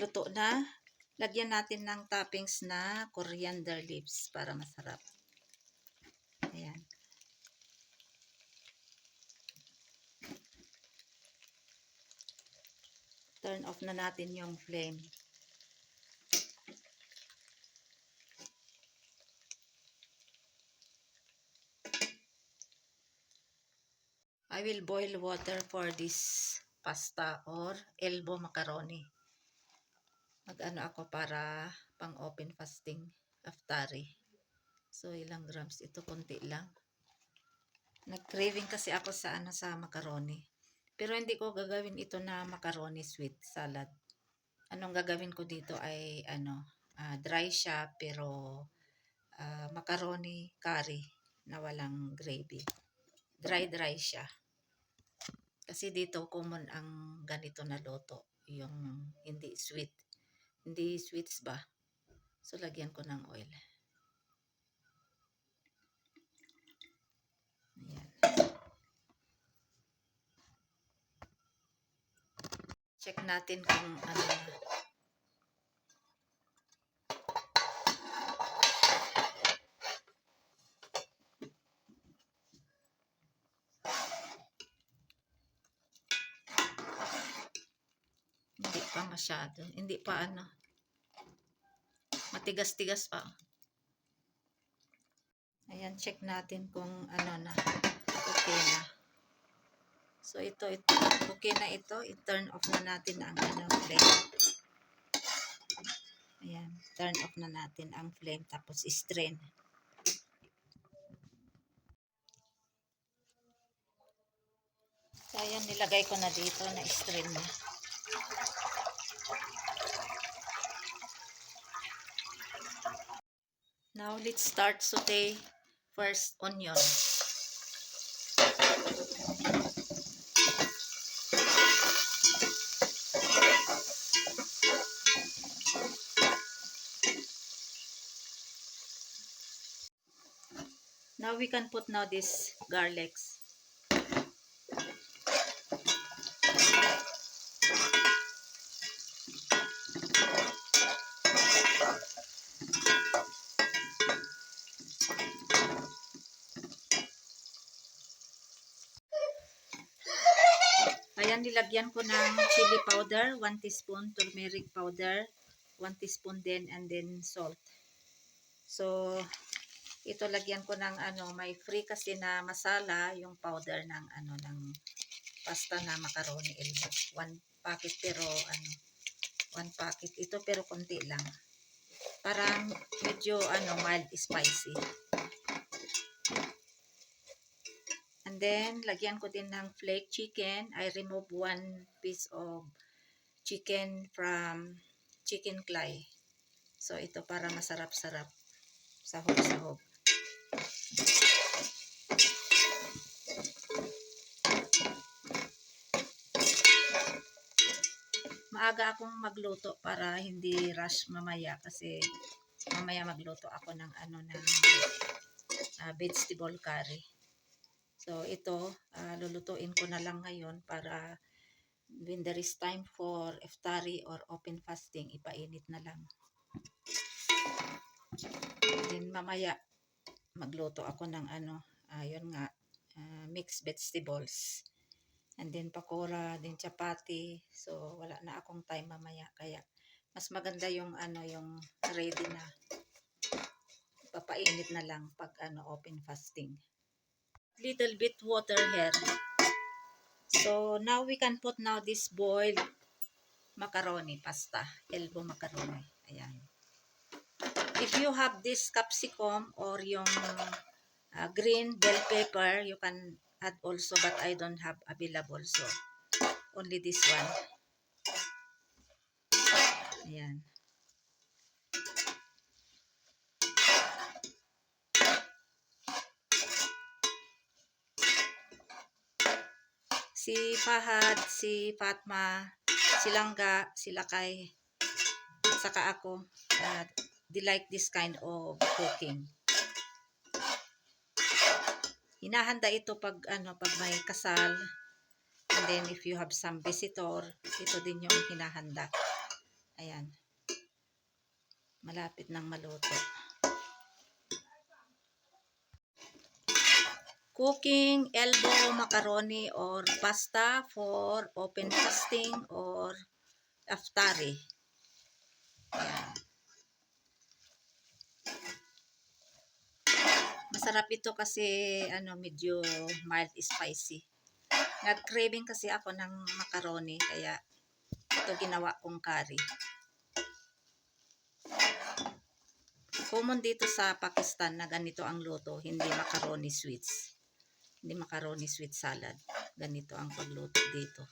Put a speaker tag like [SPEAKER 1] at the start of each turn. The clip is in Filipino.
[SPEAKER 1] luto na. Lagyan natin ng toppings na coriander leaves para masarap. Ayan. Turn off na natin yung flame. I will boil water for this pasta or elbow macaroni. Mag-ano ako para pang open fasting aftari. So ilang grams ito, konti lang. Nag-craving kasi ako sa sa macaroni. Pero hindi ko gagawin ito na macaroni sweet salad. Anong gagawin ko dito ay dry siya pero macaroni curry na walang gravy. Dry siya. Kasi dito common ang ganito na luto, yung hindi sweet. Hindi sweets ba? So lagyan ko ng oil. Ayan. Check natin kung ano na. Hindi pa masyado. Hindi pa matigas-tigas pa. Ayan, check natin kung ano na. Okay na. So ito okay na ito. I-turn off na natin ang flame. Ayan, turn off na natin ang flame tapos strain. So ayan, nilagay ko na dito na strain na. Now let's start saute first onion. Now we can put now this garlics. Ayan, nilagyan ko ng chili powder, 1 teaspoon, turmeric powder, 1 teaspoon din, and then salt. So, ito lagyan ko ng may free kasi na masala, yung powder ng ng pasta na macaroni elbow. 1 packet pero 1 packet ito pero konti lang. Parang medyo mild spicy. And then, lagyan ko din ng flake chicken. I remove 1 piece of chicken from chicken clay. So, ito para masarap-sarap. Sahog-sahog. Maaga akong magluto para hindi rush mamaya kasi mamaya magluto ako ng vegetable curry. So, ito, lulutuin ko na lang ngayon para when there is time for iftari or open fasting, ipainit na lang. Then, mamaya, magluto ako ng yun nga, mixed vegetables. And then, pakora, then chapati. So, wala na akong time mamaya. Kaya, mas maganda yung yung ready na. Papainit na lang pag open fasting. Little bit water here. So now we can put now this boiled macaroni pasta, elbow macaroni. Ayan. If you have this capsicum or yung green bell pepper, you can add also, but I don't have available, so only this one. Ayan. Si Fahad, si Fatma, si Langga, si Lakay, at saka ako, they like this kind of cooking. Hinahanda ito pag pag may kasal, and then if you have some visitor, ito din yung hinahanda. Ayan. Malapit nang maluto. Cooking elbow macaroni or pasta for open fasting or iftari. Ayan. Masarap ito kasi medyo mild spicy. Nag-craving kasi ako ng macaroni kaya ito ginawa kong curry. Common dito sa Pakistan na ganito ang luto, hindi macaroni sweets. Hindi macaroni sweet salad. Ganito ang pagluto dito.